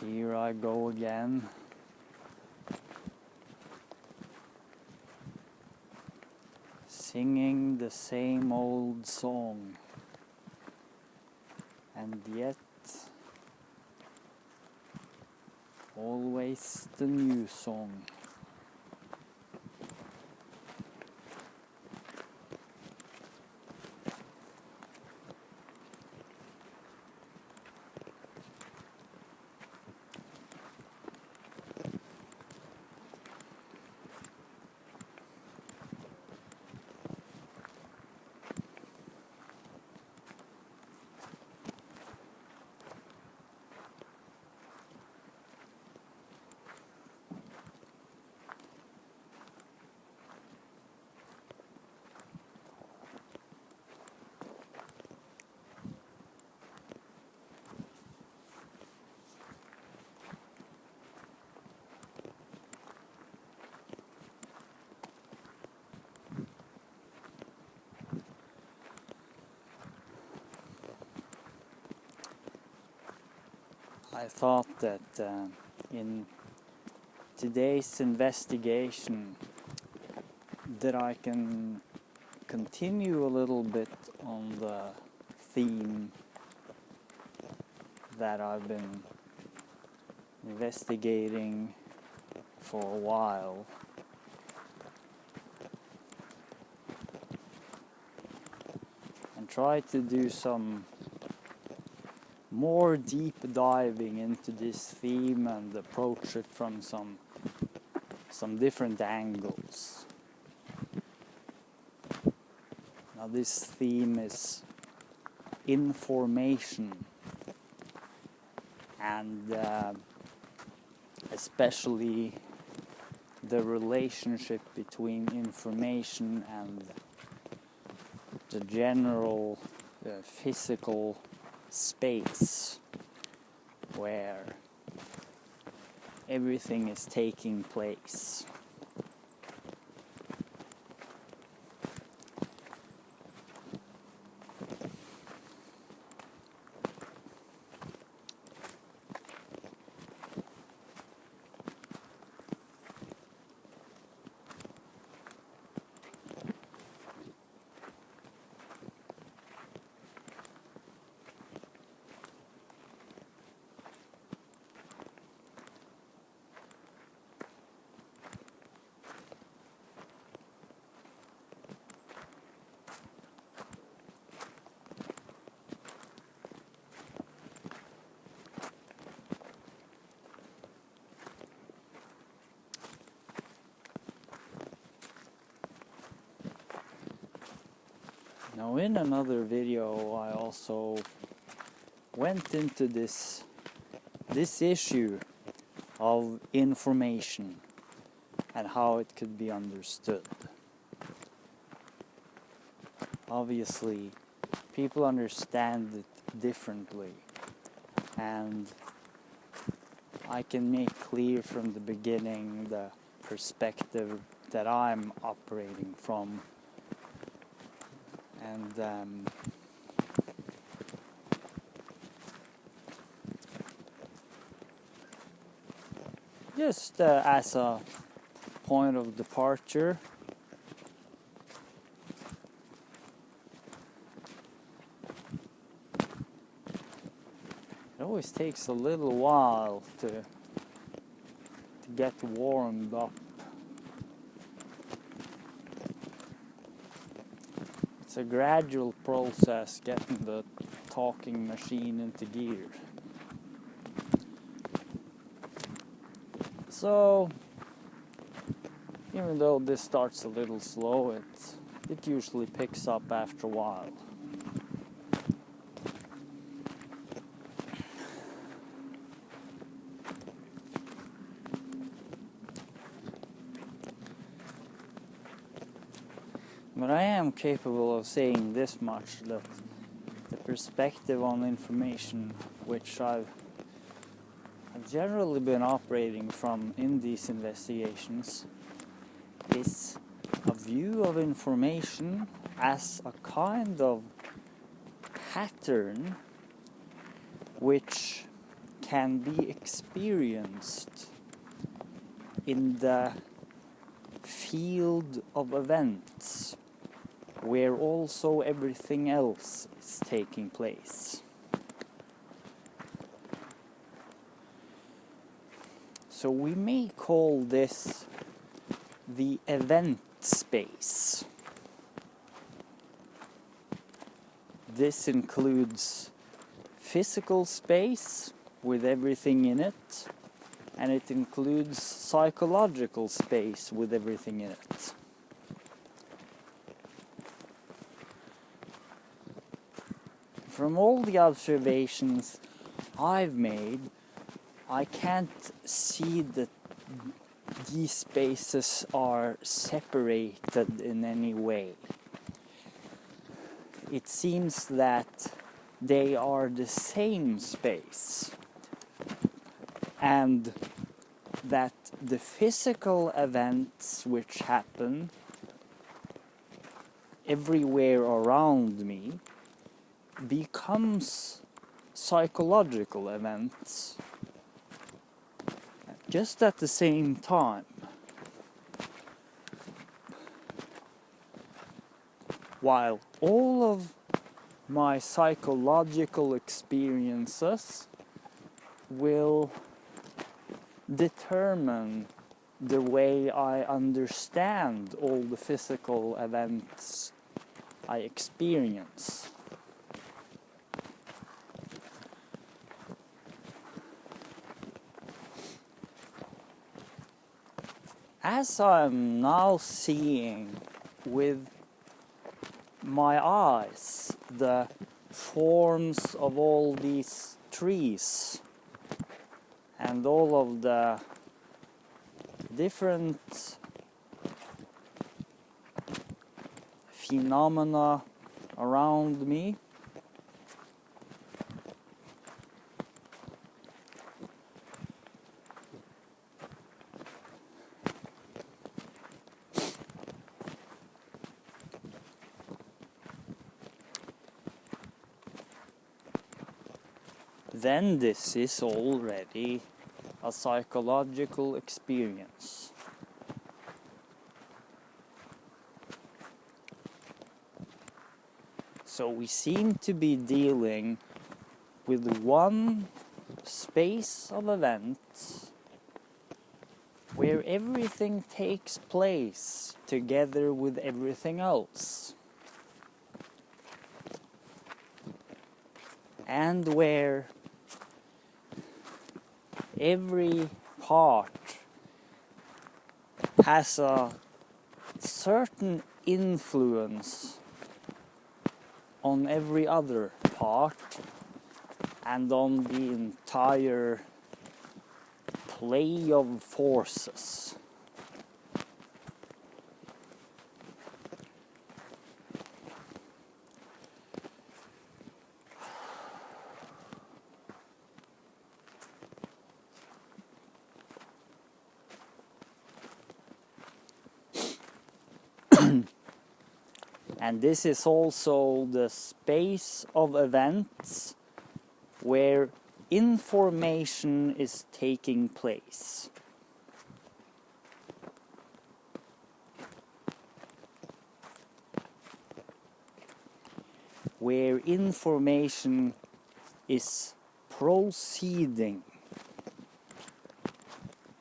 Here I go again. Singing the same old song. And yet, always the new song. I thought that in today's investigation that I can continue a little bit on the theme that I've been investigating for a while. And try to do some more deep diving into this theme and approach it from some different angles. Now this theme is information, and especially the relationship between information and the general physical space where everything is taking place. Now in another video I also went into this issue of information and how it could be understood. Obviously, people understand it differently, and I can make clear from the beginning the perspective that I'm operating from. And just as a point of departure, it always takes a little while to get warmed up. It's a gradual process getting the talking machine into gear. So, even though this starts a little slow, it usually picks up after a while. But I am capable of saying this much, that the perspective on information which I've generally been operating from in these investigations is a view of information as a kind of pattern which can be experienced in the field of events where also everything else is taking place. So we may call this the event space. This includes physical space with everything in it, and it includes psychological space with everything in it. From all the observations I've made, I can't see that these spaces are separated in any way. It seems that they are the same space, and that the physical events which happen everywhere around me becomes psychological events just at the same time. While all of my psychological experiences will determine the way I understand all the physical events I experience. As I'm now seeing with my eyes the forms of all these trees and all of the different phenomena around me, then this is already a psychological experience. So we seem to be dealing with one space of events where everything takes place together with everything else, and where every part has a certain influence on every other part and on the entire play of forces. And this is also the space of events where information is taking place. Where information is proceeding.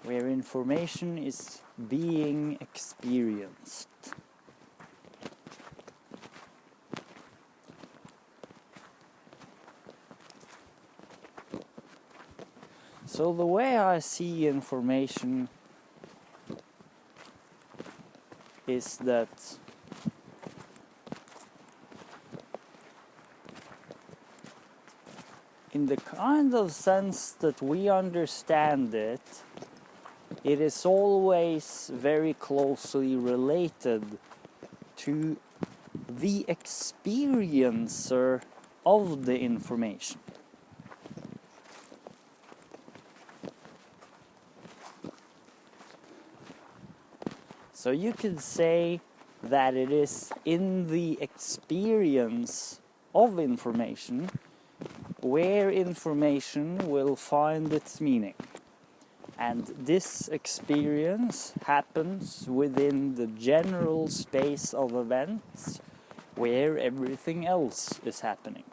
Where information is being experienced. So the way I see information is that in the kind of sense that we understand it, it is always very closely related to the experiencer of the information. So you could say that it is in the experience of information where information will find its meaning. And this experience happens within the general space of events where everything else is happening.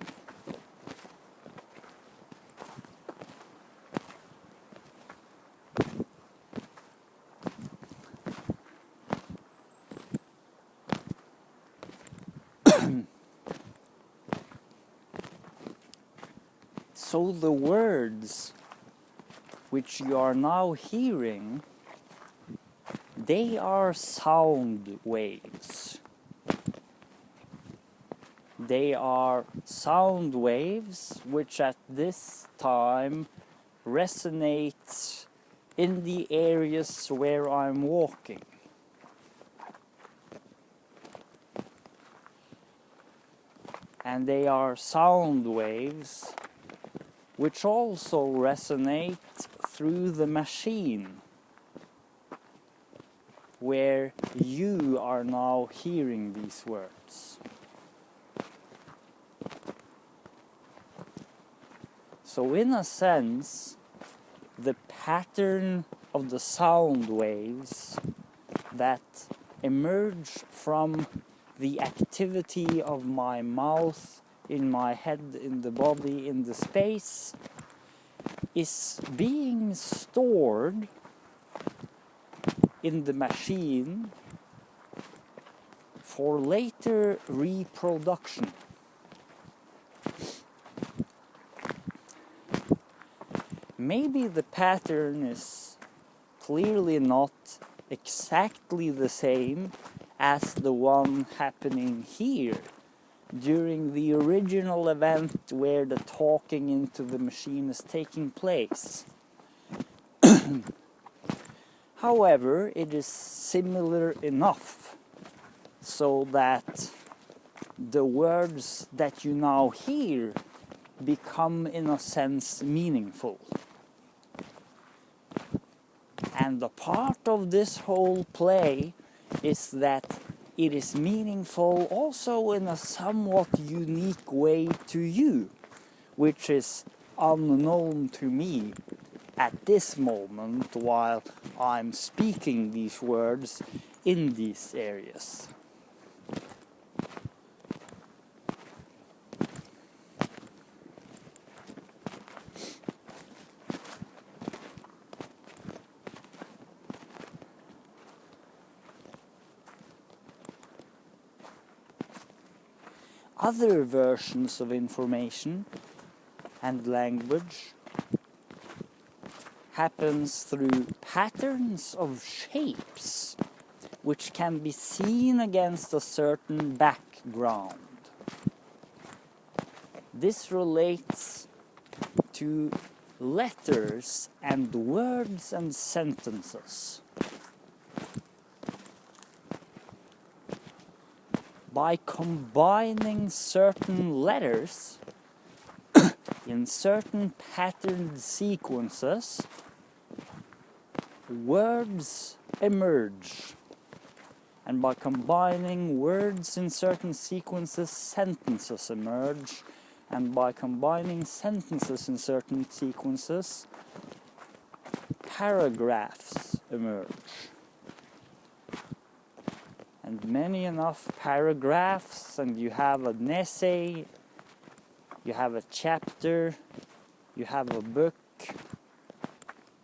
So the words which you are now hearing, they are sound waves. They are sound waves which at this time resonate in the areas where I'm walking. And they are sound waves which also resonate through the machine where you are now hearing these words. So in a sense, the pattern of the sound waves that emerge from the activity of my mouth, in my head, in the body, in the space, is being stored in the machine for later reproduction. Maybe the pattern is clearly not exactly the same as the one happening here during the original event where the talking into the machine is taking place. However, it is similar enough so that the words that you now hear become, in a sense, meaningful. And a part of this whole play is that it is meaningful also in a somewhat unique way to you, which is unknown to me at this moment while I'm speaking these words in these areas. Other versions of information and language happens through patterns of shapes which can be seen against a certain background. This relates to letters and words and sentences. By combining certain letters in certain patterned sequences, words emerge. And by combining words in certain sequences, sentences emerge. And by combining sentences in certain sequences, paragraphs emerge. And many enough paragraphs, and you have an essay, you have a chapter, you have a book,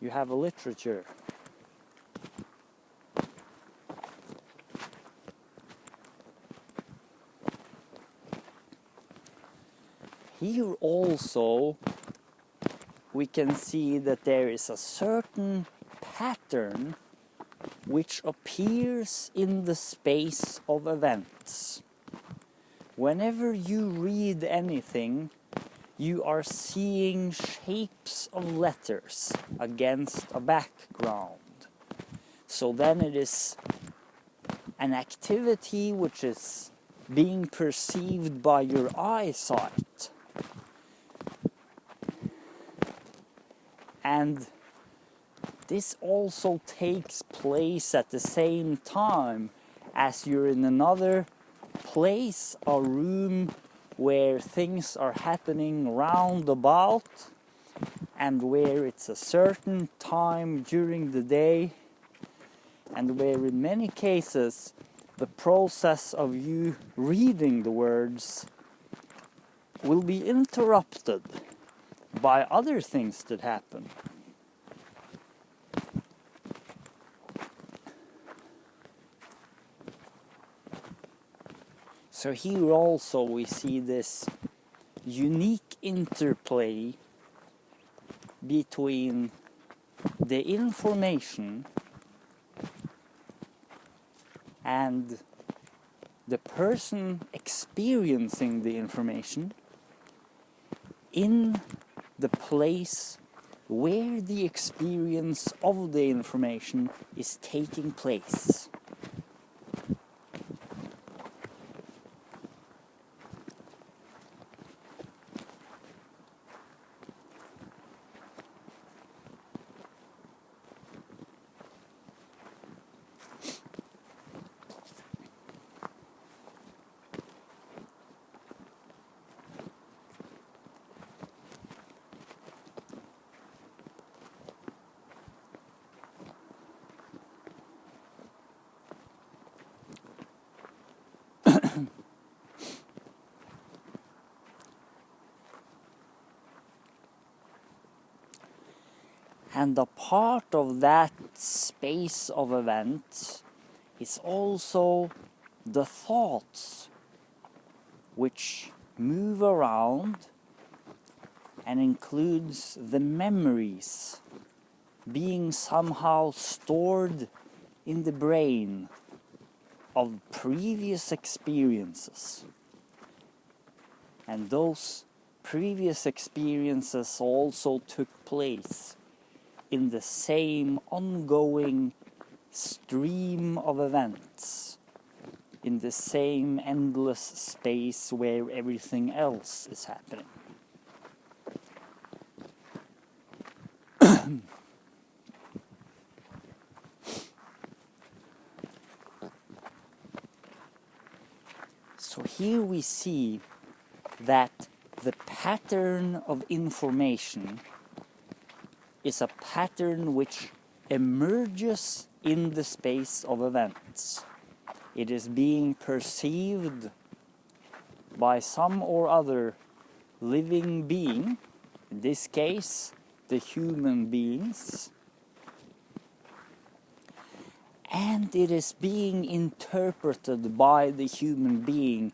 you have a literature. Here also we can see that there is a certain pattern which appears in the space of events. Whenever you read anything, you are seeing shapes of letters against a background. So then it is an activity which is being perceived by your eyesight. And this also takes place at the same time as you're in another place, a room, where things are happening round about and where it's a certain time during the day, and where in many cases the process of you reading the words will be interrupted by other things that happen. So here also we see this unique interplay between the information and the person experiencing the information in the place where the experience of the information is taking place. And a part of that space of events is also the thoughts which move around and includes the memories being somehow stored in the brain of previous experiences. And those previous experiences also took place in the same ongoing stream of events, in the same endless space where everything else is happening. So here we see that the pattern of information is a pattern which emerges in the space of events. It is being perceived by some or other living being, in this case, the human beings, and it is being interpreted by the human being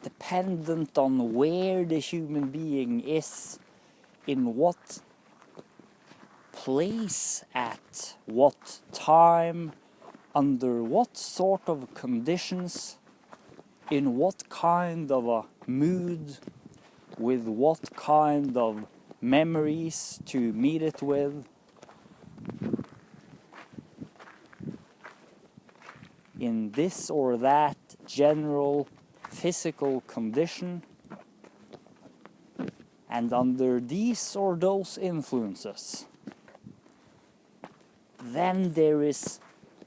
dependent on where the human being is, in what place, at what time, under what sort of conditions, in what kind of a mood, with what kind of memories to meet it with, in this or that general physical condition, and under these or those influences. Then there is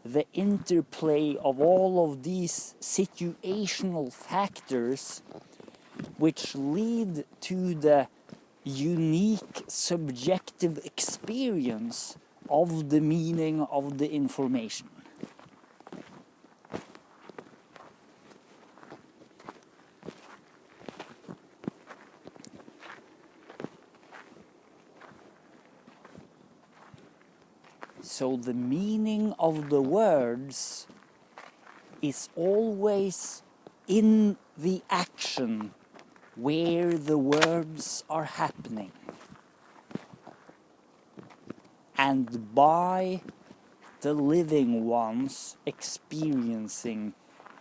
the interplay of all of these situational factors which lead to the unique subjective experience of the meaning of the information. So the meaning of the words is always in the action where the words are happening, and by the living ones experiencing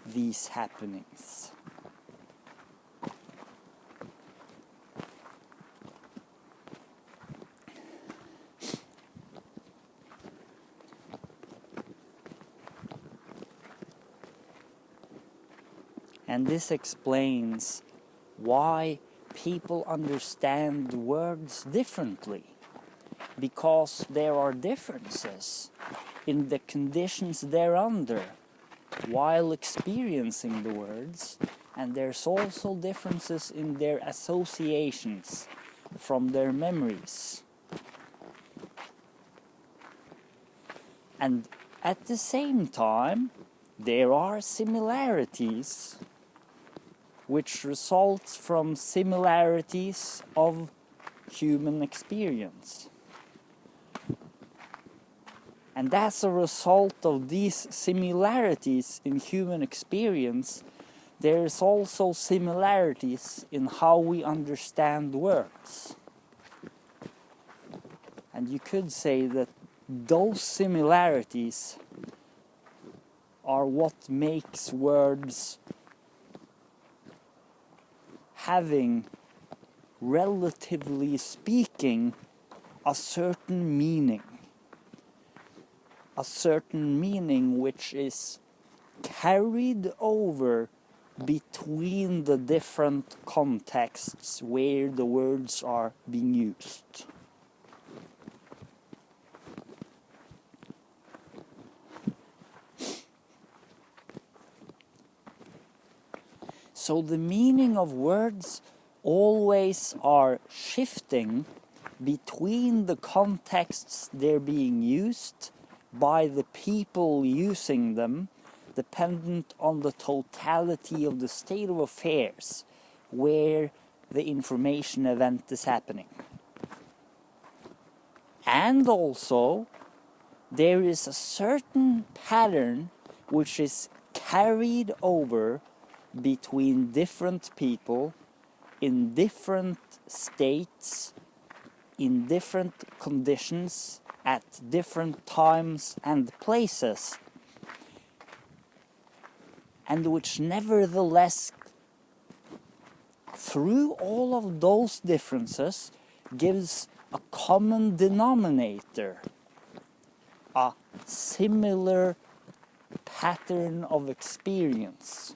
these happenings. And this explains why people understand words differently, because there are differences in the conditions they're under while experiencing the words, and there's also differences in their associations from their memories. And at the same time, there are similarities which result from similarities of human experience. And as a result of these similarities in human experience, there is also similarities in how we understand words. And you could say that those similarities are what makes words having, relatively speaking, a certain meaning. A certain meaning which is carried over between the different contexts where the words are being used. So the meaning of words always are shifting between the contexts they're being used by the people using them, dependent on the totality of the state of affairs where the information event is happening. And also, there is a certain pattern which is carried over between different people in different states, in different conditions, at different times and places, and which nevertheless, through all of those differences, gives a common denominator, a similar pattern of experience.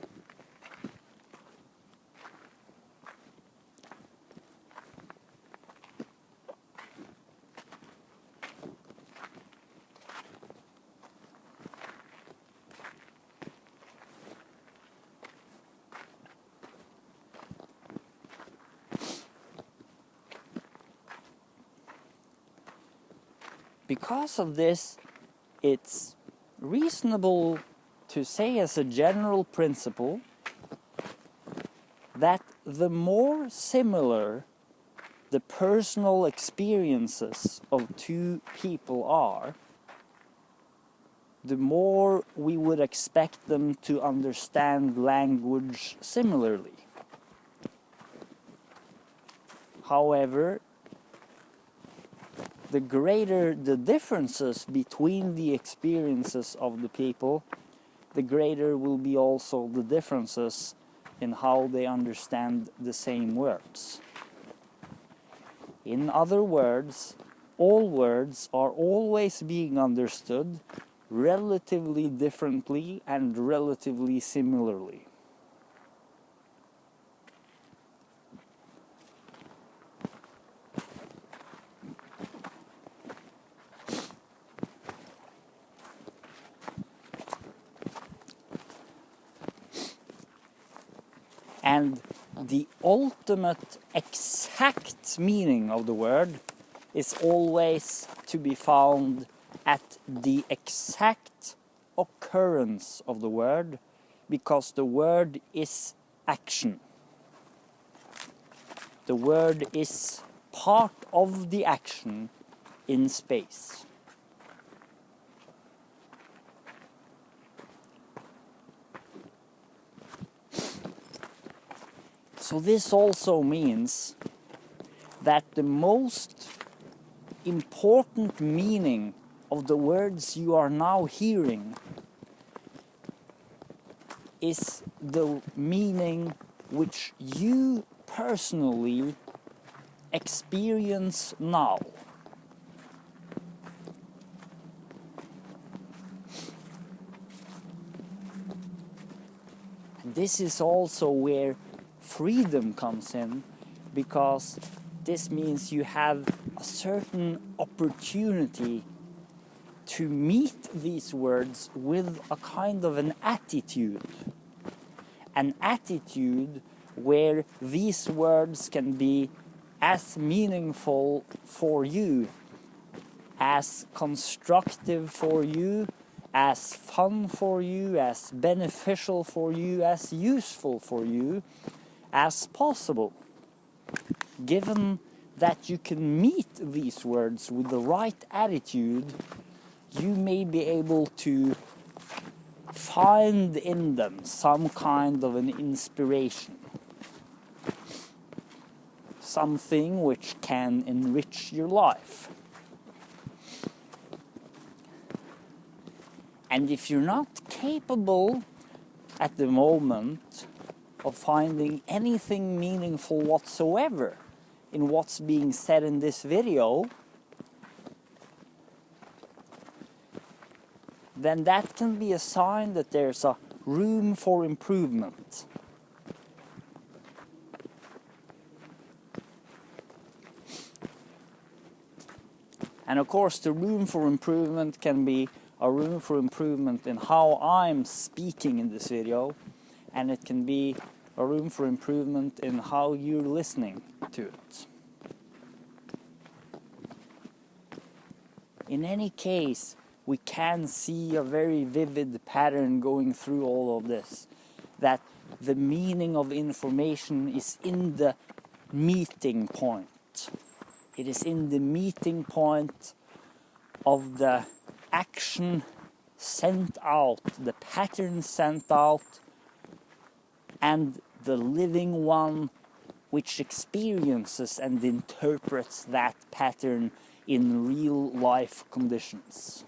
Because of this, it's reasonable to say as a general principle that the more similar the personal experiences of two people are, the more we would expect them to understand language similarly. However, the greater the differences between the experiences of the people, the greater will be also the differences in how they understand the same words. In other words, all words are always being understood relatively differently and relatively similarly. And the ultimate exact meaning of the word is always to be found at the exact occurrence of the word, because the word is action. The word is part of the action in space. So this also means that the most important meaning of the words you are now hearing is the meaning which you personally experience now. This is also where freedom comes in, because this means you have a certain opportunity to meet these words with a kind of an attitude. an attitude where these words can be as meaningful for you, as constructive for you, as fun for you, as beneficial for you, as useful for you as possible. Given that you can meet these words with the right attitude, you may be able to find in them some kind of an inspiration, something which can enrich your life. And if you're not capable at the moment of finding anything meaningful whatsoever in what's being said in this video, then that can be a sign that there's a room for improvement. And of course, the room for improvement can be a room for improvement in how I'm speaking in this video, and it can be a room for improvement in how you're listening to it. In any case, we can see a very vivid pattern going through all of this, that the meaning of information is in the meeting point. It is in the meeting point of the action sent out, the pattern sent out, and the living one which experiences and interprets that pattern in real life conditions.